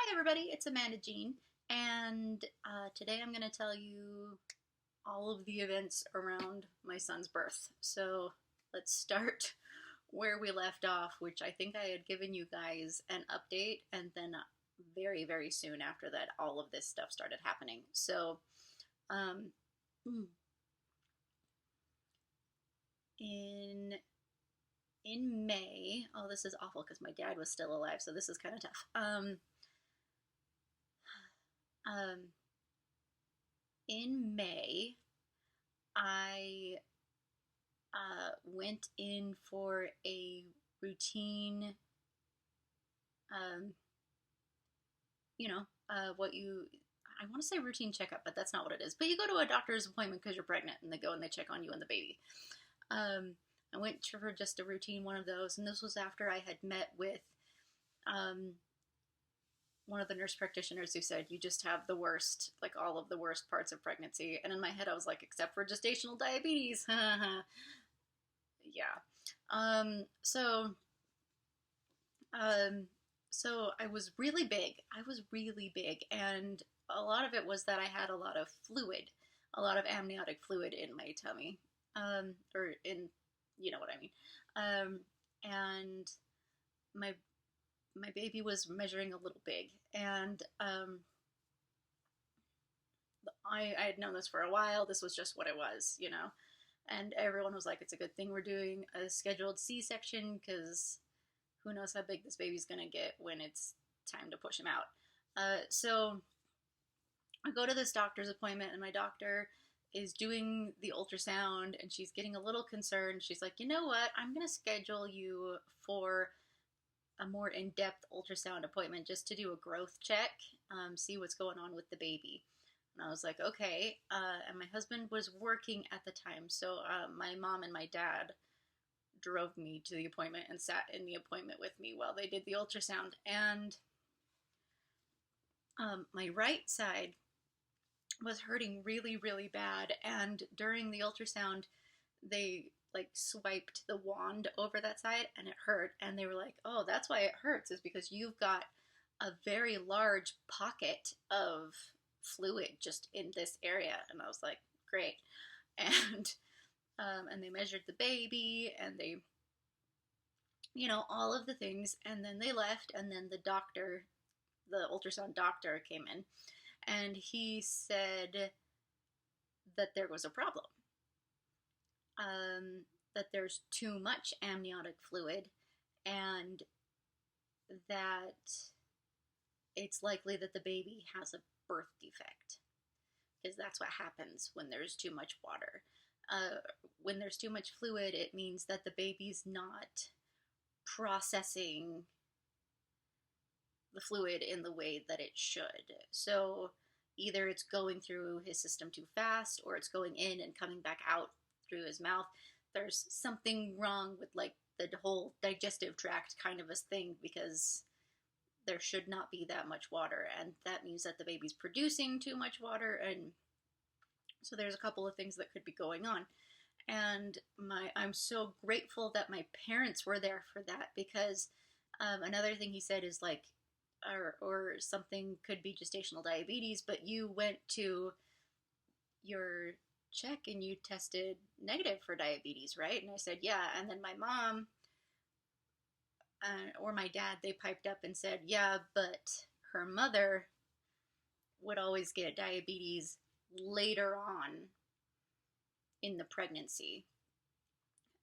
Hi everybody, it's Amanda Jean, and today I'm going to tell you all of the events around my son's birth. So let's start where we left off, which I think I had given you guys an update, and then very, very soon after that, all of this stuff started happening. So, um, in in May, oh, this is awful because my dad was still alive, so this is kind of tough. Um, in May, I went in for a routine, um, I want to say routine checkup, but that's not what it is. But you go to a doctor's appointment because you're pregnant, and they go and they check on you and the baby. I went for just a routine one of those, and this was after I had met with um, one of the nurse practitioners who said, you just have the worst, like all of the worst parts of pregnancy. And in my head, I was like, except for gestational diabetes. Yeah. Um, so, so I was really big. I was really big. And a lot of it was that I had a lot of fluid, a lot of amniotic fluid in my tummy, or in, you know what I mean. And my my baby was measuring a little big, and I had known this for a while. This was just what it was, you know. And everyone was like, "It's a good thing we're doing a scheduled C-section because who knows how big this baby's gonna get when it's time to push him out." So I go to this doctor's appointment, and my doctor is doing the ultrasound, and she's getting a little concerned. She's like, "You know what? I'm gonna schedule you for a more in-depth ultrasound appointment just to do a growth check, see what's going on with the baby." And I was like, okay. And my husband was working at the time, so my mom and my dad drove me to the appointment and sat in the appointment with me while they did the ultrasound. And my right side was hurting really, really bad. And during the ultrasound, they like swiped the wand over that side and it hurt, and they were like, "Oh, that's why it hurts, is because you've got a very large pocket of fluid just in this area." And I was like, "Great." And and they measured the baby, and they, all of the things, and then they left, and then the ultrasound doctor came in, and he said that there was a problem, that there's too much amniotic fluid, and that it's likely that the baby has a birth defect, because that's what happens when there's too much water. When there's too much fluid, it means that the baby's not processing the fluid in the way that it should. So either it's going through his system too fast, or it's going in and coming back out through his mouth. There's something wrong with like the whole digestive tract kind of a thing, because there should not be that much water, and that means that the baby's producing too much water. And so there's a couple of things that could be going on. And I'm so grateful that my parents were there for that, because another thing he said is like, or something could be gestational diabetes, but you went to your check and you tested negative for diabetes, right? And I said, yeah. And then my mom or my dad, they piped up and said, yeah, but her mother would always get diabetes later on in the pregnancy.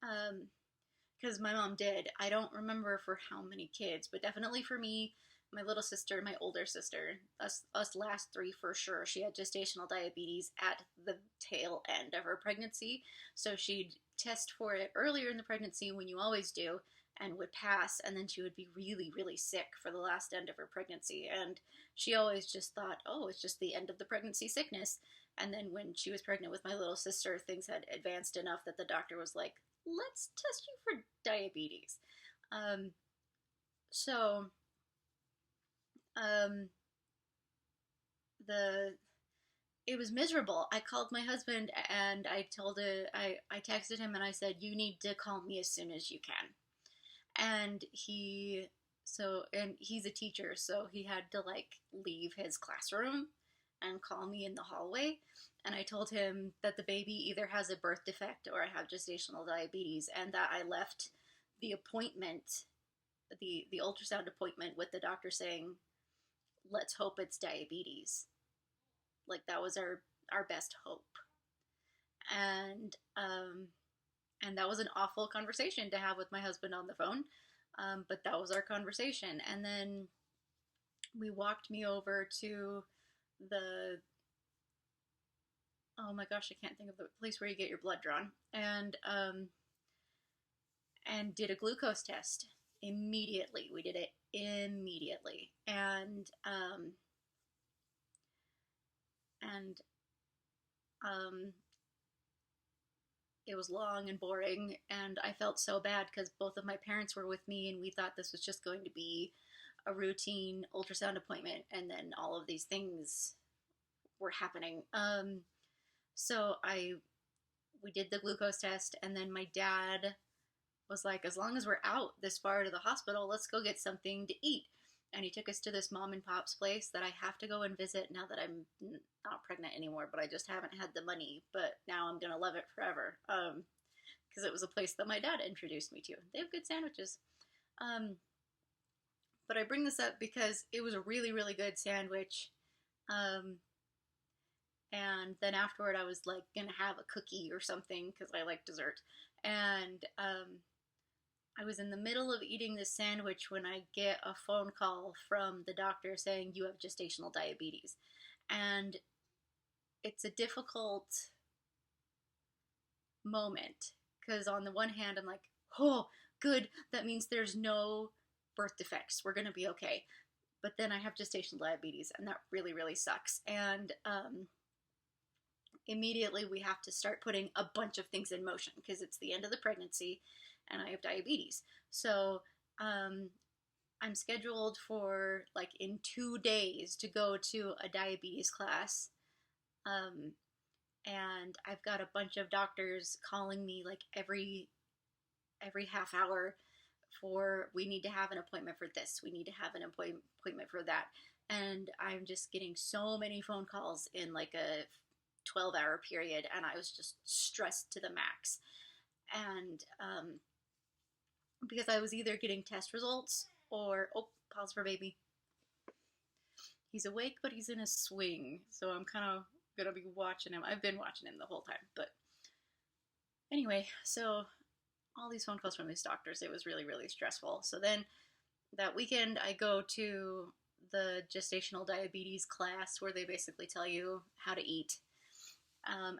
Because my mom did. I don't remember for how many kids, but definitely for me, my little sister, my older sister, us last three for sure. She had gestational diabetes at the tail end of her pregnancy. So she'd test for it earlier in the pregnancy, when you always do, and would pass, and then she would be really, really sick for the last end of her pregnancy. And she always just thought, oh, it's just the end of the pregnancy sickness. And then when she was pregnant with my little sister, things had advanced enough that the doctor was like, let's test you for diabetes. So it was miserable. I called my husband and I texted him and I said, you need to call me as soon as you can. And he So, and he's a teacher, so he had to like leave his classroom and call me in the hallway. And I told him that the baby either has a birth defect or I have gestational diabetes, and that I left the appointment, the ultrasound appointment, with the doctor saying, "Let's hope it's diabetes." Like that was our best hope. And and that was an awful conversation to have with my husband on the phone. But that was our conversation. And then we walked me over to the, oh my gosh, I can't think of the place where you get your blood drawn, and did a glucose test immediately. We did it immediately, and um, it was long and boring, and I felt so bad because both of my parents were with me, and we thought this was just going to be a routine ultrasound appointment, and then all of these things were happening. So we did the glucose test, and then my dad was like, as long as we're out this far to the hospital, let's go get something to eat. And he took us to this mom and pop's place that I have to go and visit now that I'm not pregnant anymore, but I just haven't had the money. But now I'm going to love it forever. Because it was a place that my dad introduced me to. They have good sandwiches. But I bring this up because it was a really, really good sandwich. And then afterward, I was like gonna have a cookie or something because I like dessert. And I was in the middle of eating this sandwich when I get a phone call from the doctor saying you have gestational diabetes. And it's a difficult moment because on the one hand, I'm like, oh, good, that means there's no birth defects. We're gonna be okay. But then I have gestational diabetes, and that really, really sucks. And immediately we have to start putting a bunch of things in motion because it's the end of the pregnancy and I have diabetes. So I'm scheduled for like in 2 days to go to a diabetes class. And I've got a bunch of doctors calling me like every half hour for, we need to have an appointment for this, we need to have an appointment for that. And I'm just getting so many phone calls in like a 12-hour period, and I was just stressed to the max. And because I was either getting test results or, oh, pause for baby. He's awake, but he's in a swing, so I'm kind of gonna be watching him. I've been watching him the whole time, but anyway, so all these phone calls from these doctors, it was really, really stressful. So then that weekend, I go to the gestational diabetes class where they basically tell you how to eat.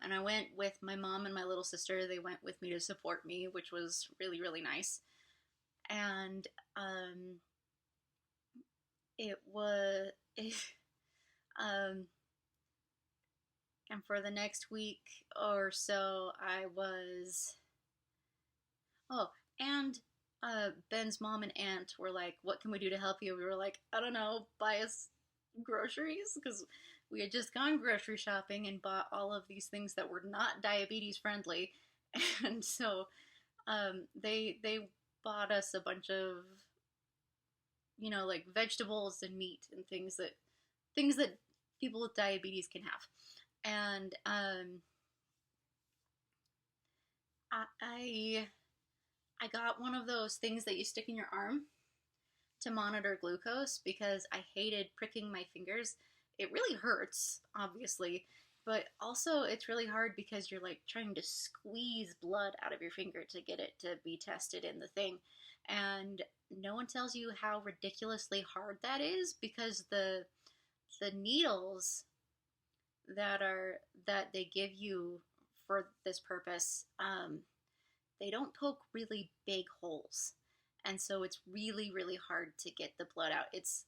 And I went with my mom and my little sister. They went with me to support me, which was really, really nice. And it was, and for the next week or so, I was, oh, and Ben's mom and aunt were like, what can we do to help you? We were like, I don't know, buy us groceries, because we had just gone grocery shopping and bought all of these things that were not diabetes friendly. And so they bought us a bunch of, you know, like vegetables and meat and things that people with diabetes can have. And I got one of those things that you stick in your arm to monitor glucose because I hated pricking my fingers. It really hurts, obviously, but also it's really hard because you're like trying to squeeze blood out of your finger to get it to be tested in the thing. And no one tells you how ridiculously hard that is, because the needles that they give you for this purpose, they don't poke really big holes. And so it's really, really hard to get the blood out. It's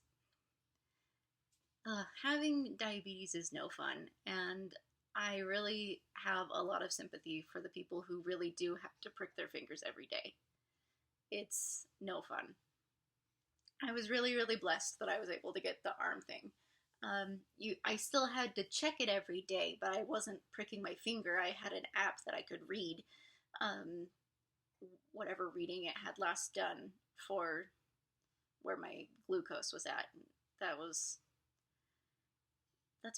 having diabetes is no fun, and I really have a lot of sympathy for the people who really do have to prick their fingers every day. It's no fun. I was really, really blessed that I was able to get the arm thing. I still had to check it every day, but I wasn't pricking my finger. I had an app that I could read whatever reading it had last done for where my glucose was at. That's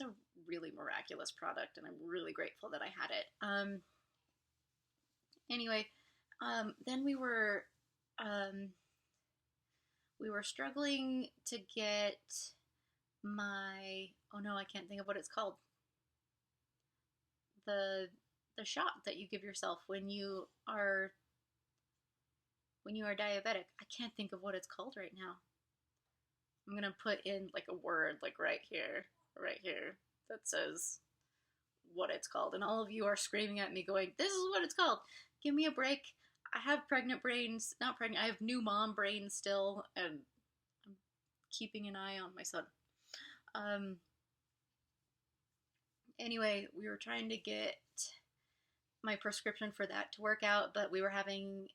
a really miraculous product, and I'm really grateful that I had it. Anyway, then we were struggling to get my, oh no, I can't think of what it's called. The shot that you give yourself when you are diabetic. I can't think of what it's called right now. I'm gonna put in like a word like right here that says what it's called, and all of you are screaming at me going, this is what it's called. Give me a break. I have pregnant brains, not pregnant, I have new mom brains still, and I'm keeping an eye on my son. Anyway, we were trying to get my prescription for that to work out, but we were having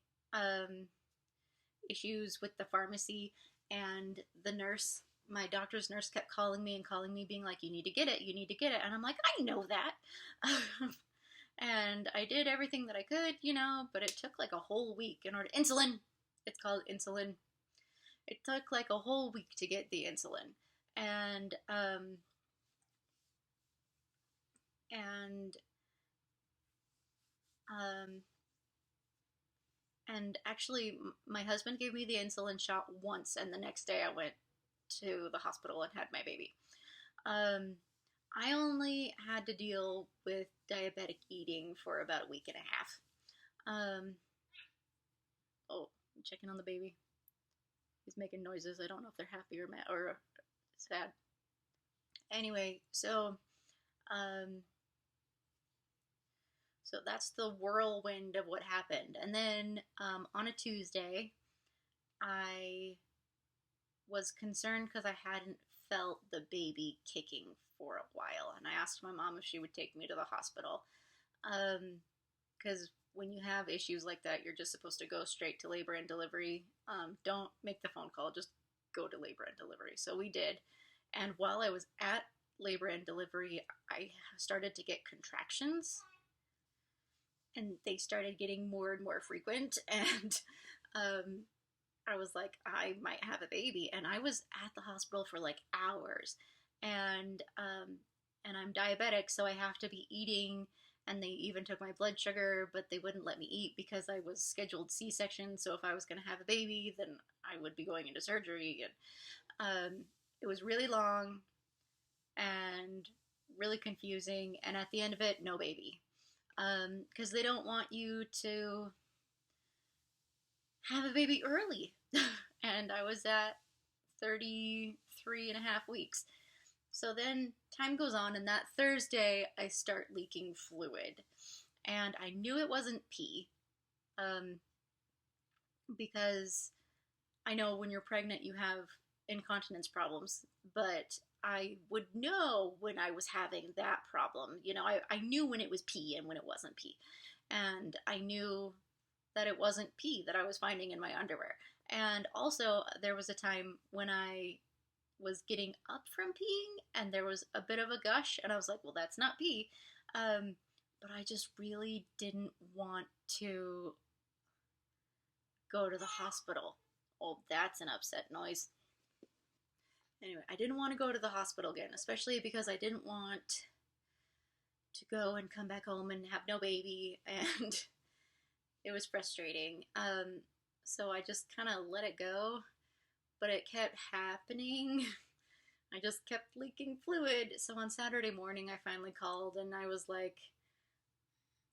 issues with the pharmacy, and the nurse, my doctor's nurse, kept calling me, being like, you need to get it, and I'm like, I know that. And I did everything that I could, but it took like a whole week in order, insulin, it's called insulin. It took like a whole week to get the insulin, and actually, my husband gave me the insulin shot once, and the next day I went to the hospital and had my baby. I only had to deal with diabetic eating for about a week and a half. Oh, I'm checking on the baby. He's making noises. I don't know if they're happy or mad or sad. Anyway, so that's the whirlwind of what happened. And then on a Tuesday, I was concerned because I hadn't felt the baby kicking for a while, and I asked my mom if she would take me to the hospital, because when you have issues like that, you're just supposed to go straight to labor and delivery. Don't make the phone call, just go to labor and delivery. So we did, and while I was at labor and delivery, I started to get contractions, and they started getting more and more frequent, and I was like, I might have a baby, and I was at the hospital for like hours, and I'm diabetic, so I have to be eating, and they even took my blood sugar, but they wouldn't let me eat because I was scheduled C-section, so if I was going to have a baby, then I would be going into surgery, and it was really long, and really confusing, and at the end of it, no baby, because they don't want you to have a baby early. And I was at 33 and a half weeks. So then time goes on, and that Thursday I start leaking fluid. And I knew it wasn't pee, because I know when you're pregnant you have incontinence problems, but I would know when I was having that problem. I knew when it was pee and when it wasn't pee. And I knew that it wasn't pee that I was finding in my underwear. And also, there was a time when I was getting up from peeing, and there was a bit of a gush, and I was like, well, that's not pee. But I just really didn't want to go to the hospital. Oh, that's an upset noise. Anyway, I didn't want to go to the hospital again, especially because I didn't want to go and come back home and have no baby, and it was frustrating. So I just kind of let it go, but it kept happening. I just kept leaking fluid. So on Saturday morning, I finally called, and I was like,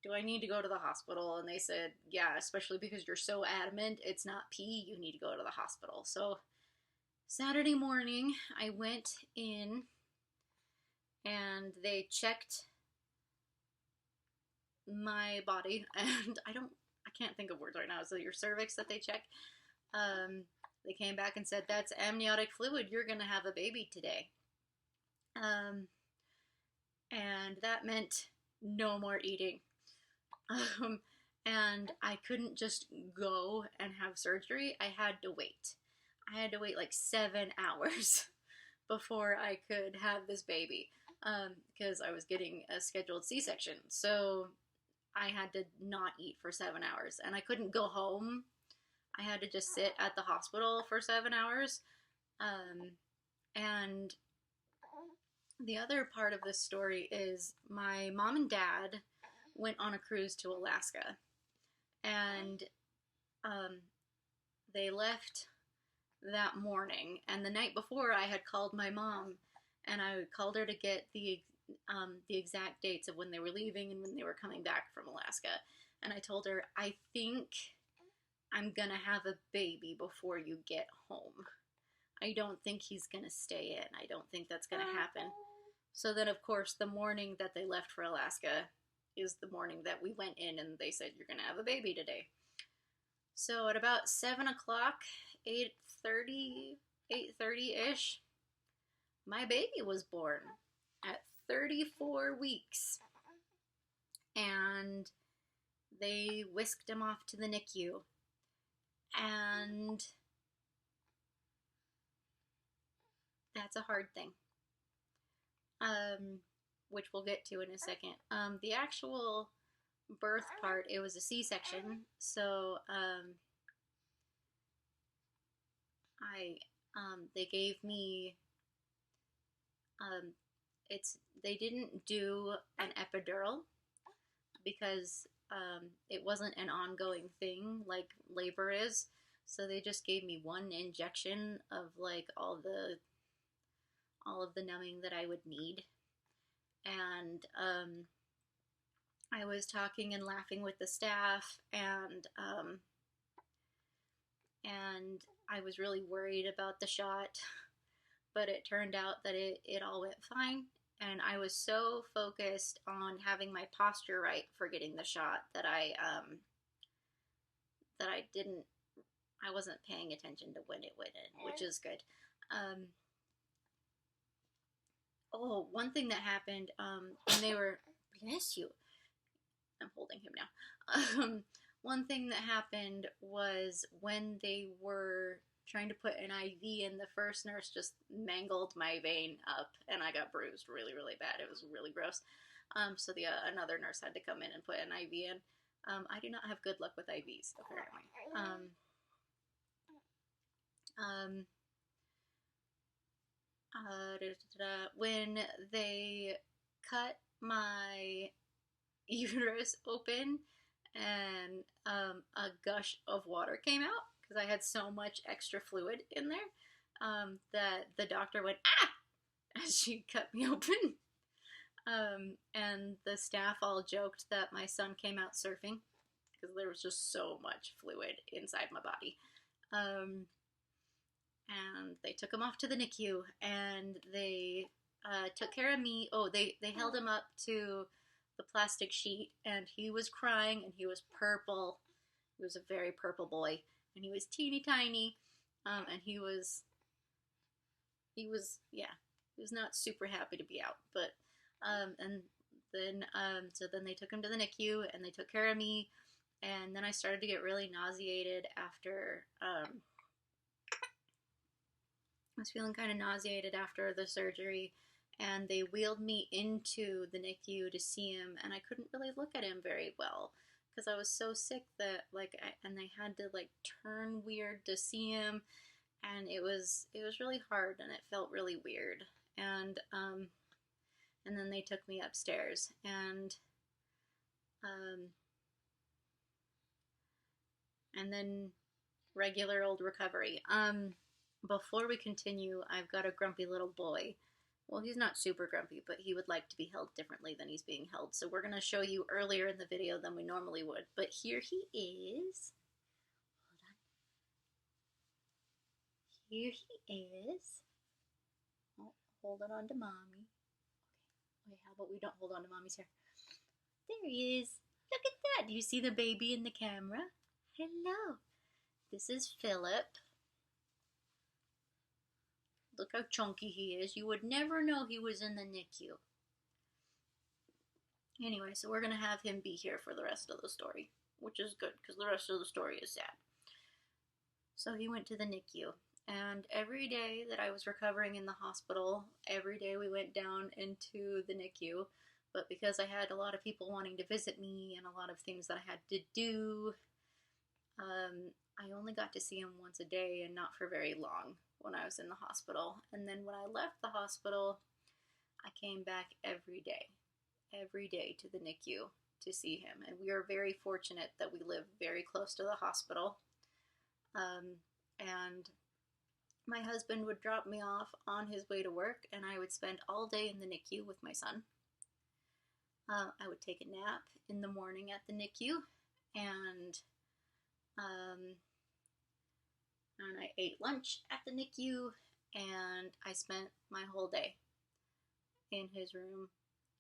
do I need to go to the hospital? And they said, yeah, especially because you're so adamant it's not pee, you need to go to the hospital. So Saturday morning, I went in, and they checked my body, and I can't think of words right now. Is it your cervix that they check? They came back and said, that's amniotic fluid. You're going to have a baby today. And that meant no more eating. And I couldn't just go and have surgery. I had to wait. I had to wait like 7 hours before I could have this baby, because I was getting a scheduled C-section. So I had to not eat for 7 hours, and I couldn't go home I had to just sit at the hospital for 7 hours. And the other part of this story is my mom and dad went on a cruise to Alaska. And they left that morning. And the night before, I had called my mom, and I called her to get the exact dates of when they were leaving and when they were coming back from Alaska. And I told her, I think I'm gonna have a baby before you get home. I don't think he's gonna stay in. I don't think that's gonna happen. So then, of course, the morning that they left for Alaska is the morning that we went in and they said, you're gonna have a baby today. So at about 7 o'clock, 8:30-ish, my baby was born at 34 weeks. And they whisked him off to the NICU. And that's a hard thing. Which we'll get to in a second. The actual birth part, it was a C-section, so they gave me they didn't do an epidural because it wasn't an ongoing thing like labor is, so they just gave me one injection of like all of the numbing that I would need. And I was talking and laughing with the staff, and I was really worried about the shot, but it turned out that it all went fine. And I was so focused on having my posture right for getting the shot that I wasn't paying attention to when it went in, which is good. One thing that happened when they were, bless you, I'm holding him now. One thing that happened was when they were trying to put an IV in, the first nurse just mangled my vein up, and I got bruised really, really bad. It was really gross. So another nurse had to come in and put an IV in. I do not have good luck with IVs, apparently. When they cut my uterus open and a gush of water came out because I had so much extra fluid in there that the doctor went, ah, as she cut me open. And the staff all joked that my son came out surfing because there was just so much fluid inside my body. And they took him off to the NICU, and they took care of me. Oh, they held him up to the plastic sheet, and he was crying, and he was purple. He was a very purple boy, and he was teeny tiny, and he was not super happy to be out, but, and then, so then they took him to the NICU, and they took care of me, and then I started to get really nauseated after, I was feeling kind of nauseated after the surgery, and they wheeled me into the NICU to see him, and I couldn't really look at him very well because I was so sick that and they had to like turn weird to see him, and it was really hard, and it felt really weird. And then they took me upstairs, and then regular old recovery. Before we continue, I've got a grumpy little boy. Well, he's not super grumpy, but he would like to be held differently than he's being held. So we're going to show you earlier in the video than we normally would. But here he is. Hold on. Here he is. Oh, holding on to mommy. Okay, how about we don't hold on to mommy's hair? There he is. Look at that. Do you see the baby in the camera? Hello. This is Philip. Look how chunky he is. You would never know he was in the NICU. Anyway, so we're going to have him be here for the rest of the story, which is good because the rest of the story is sad. So he went to the NICU, and every day that I was recovering in the hospital, every day we went down into the NICU, but because I had a lot of people wanting to visit me and a lot of things that I had to do, I only got to see him once a day and not for very long when I was in the hospital. And then when I left the hospital, I came back every day to the NICU to see him. And we are very fortunate that we live very close to the hospital. And my husband would drop me off on his way to work, and I would spend all day in the NICU with my son. I would take a nap in the morning at the NICU, and I ate lunch at the NICU, and I spent my whole day in his room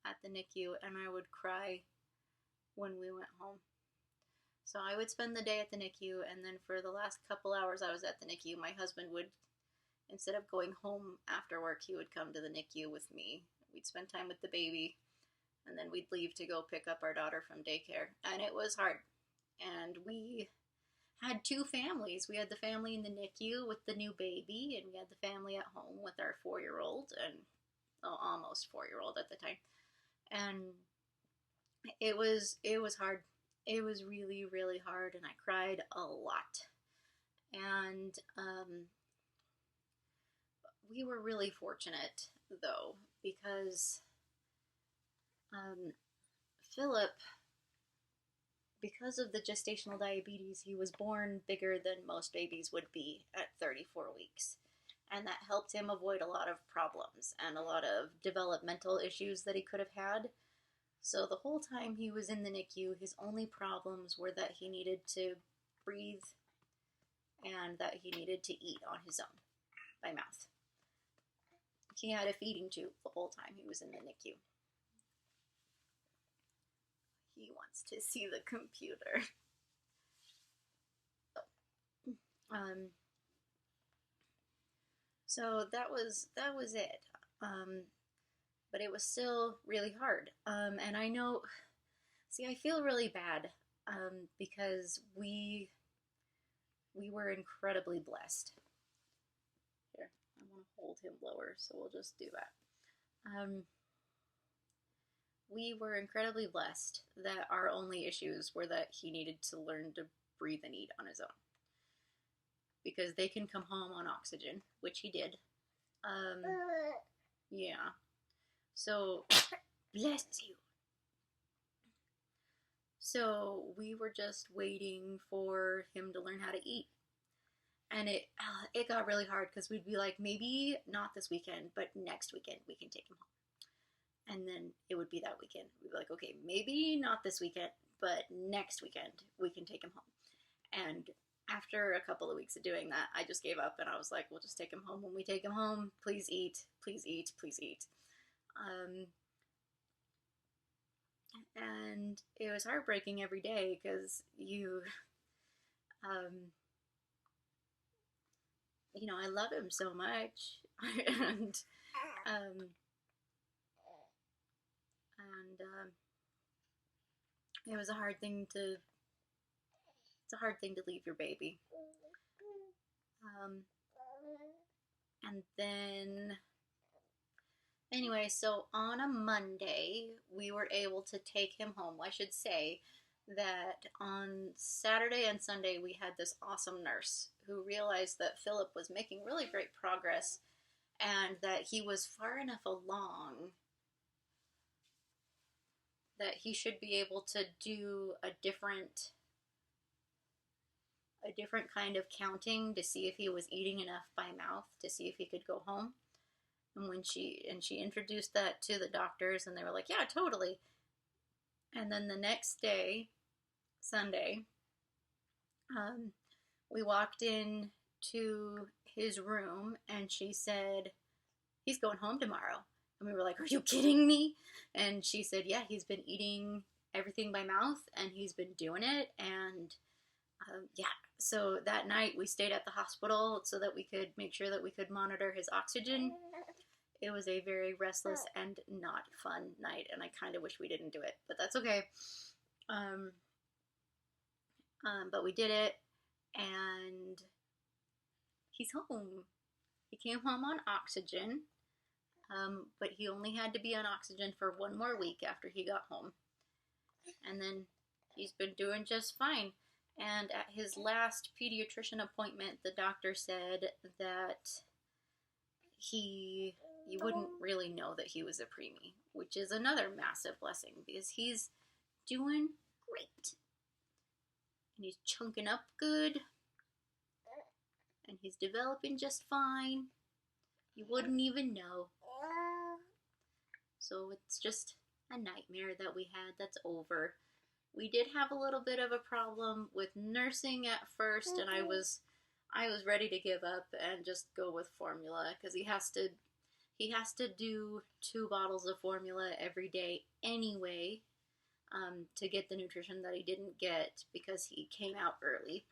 at the NICU, and I would cry when we went home. So I would spend the day at the NICU, and then for the last couple hours I was at the NICU, my husband would, instead of going home after work, he would come to the NICU with me. We'd spend time with the baby, and then we'd leave to go pick up our daughter from daycare. And it was hard. And we had two families. We had the family in the NICU with the new baby, and we had the family at home with our 4-year-old, and almost 4-year-old at the time. And it was hard. It was really, really hard, and I cried a lot. And we were really fortunate, though, because Philip, because of the gestational diabetes, he was born bigger than most babies would be at 34 weeks. And that helped him avoid a lot of problems and a lot of developmental issues that he could have had. So the whole time he was in the NICU, his only problems were that he needed to breathe and that he needed to eat on his own by mouth. He had a feeding tube the whole time he was in the NICU. He wants to see the computer. So that was it. But it was still really hard. And I know, I feel really bad because we were incredibly blessed. Here, I want to hold him lower, so we'll just do that. We were incredibly blessed that our only issues were that he needed to learn to breathe and eat on his own. Because they can come home on oxygen, which he did. Yeah. So, bless you. So, we were just waiting for him to learn how to eat. And it got really hard because we'd be like, maybe not this weekend, but next weekend we can take him home. And then it would be that weekend. We'd be like, okay, maybe not this weekend, but next weekend we can take him home. And after a couple of weeks of doing that, I just gave up and I was like, we'll just take him home. When we take him home, please eat, please eat, please eat. And it was heartbreaking every day because I love him so much. and it was a hard thing to leave your baby. And then, anyway, so on a Monday, we were able to take him home. I should say that on Saturday and Sunday, we had this awesome nurse who realized that Philip was making really great progress and that he was far enough along that he should be able to do a different kind of counting to see if he was eating enough by mouth to see if he could go home. And when she introduced that to the doctors, and they were like, yeah, totally. And then the next day, Sunday, we walked in to his room, and she said, he's going home tomorrow. And we were like, are you kidding me? And she said, yeah, he's been eating everything by mouth, and he's been doing it, and yeah. So that night we stayed at the hospital so that we could make sure that we could monitor his oxygen. It was a very restless and not fun night, and I kind of wish we didn't do it, but that's okay. But we did it, and he's home. He came home on oxygen, but he only had to be on oxygen for 1 more week after he got home. And then he's been doing just fine. And at his last pediatrician appointment, the doctor said that you wouldn't really know that he was a preemie, which is another massive blessing because he's doing great. And he's chunking up good. And he's developing just fine. You wouldn't even know. So it's just a nightmare that we had that's over. We did have a little bit of a problem with nursing at first, and I was ready to give up and just go with formula because he has to do 2 bottles of formula every day anyway, to get the nutrition that he didn't get because he came out early.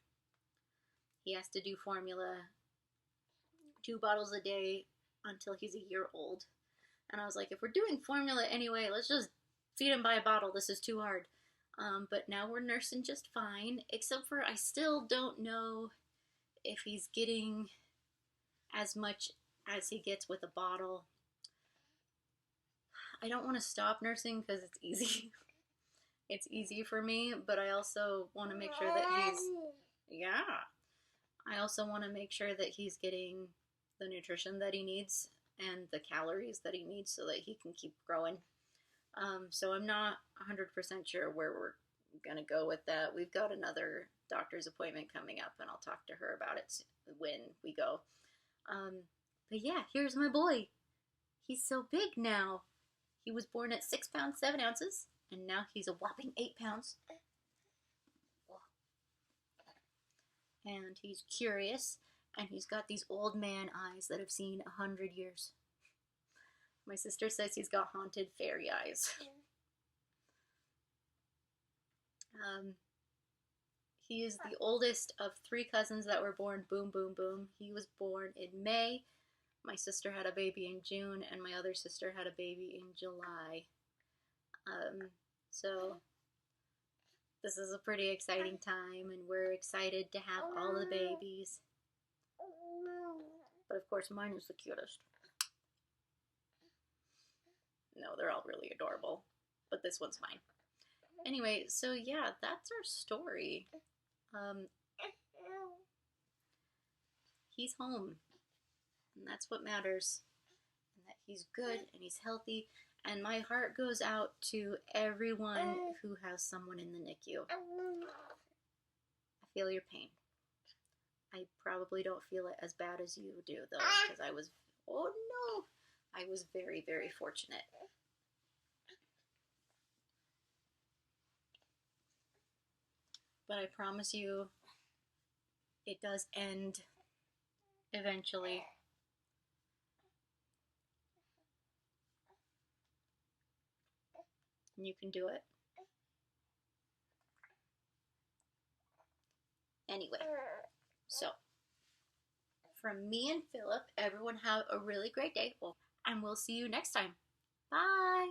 He has to do formula 2 bottles a day until he's a year old. And I was like, if we're doing formula anyway, let's just feed him by a bottle. This is too hard. But now we're nursing just fine, except for I still don't know if he's getting as much as he gets with a bottle. I don't want to stop nursing because it's easy. It's easy for me, but I also want to make sure that I also want to make sure that he's getting the nutrition that he needs and the calories that he needs so that he can keep growing. So I'm not 100% sure where we're going to go with that. We've got another doctor's appointment coming up, and I'll talk to her about it when we go. But yeah, here's my boy. He's so big now. He was born at 6 pounds, 7 ounces, and now he's a whopping 8 pounds. And he's curious, and he's got these old man eyes that have seen 100 years. My sister says he's got haunted fairy eyes. He is the oldest of 3 cousins that were born boom, boom, boom. He was born in May. My sister had a baby in June, and my other sister had a baby in July. So this is a pretty exciting time, and we're excited to have all the babies. But of course, mine is the cutest. No, they're all really adorable, but this one's mine. Anyway, so yeah, that's our story. He's home, and that's what matters, and that he's good and he's healthy, and my heart goes out to everyone who has someone in the NICU. I feel your pain. I probably don't feel it as bad as you do, though, because I was very, very fortunate. But I promise you, it does end eventually. And you can do it. Anyway, so from me and Philip, everyone have a really great day, and we'll see you next time. Bye!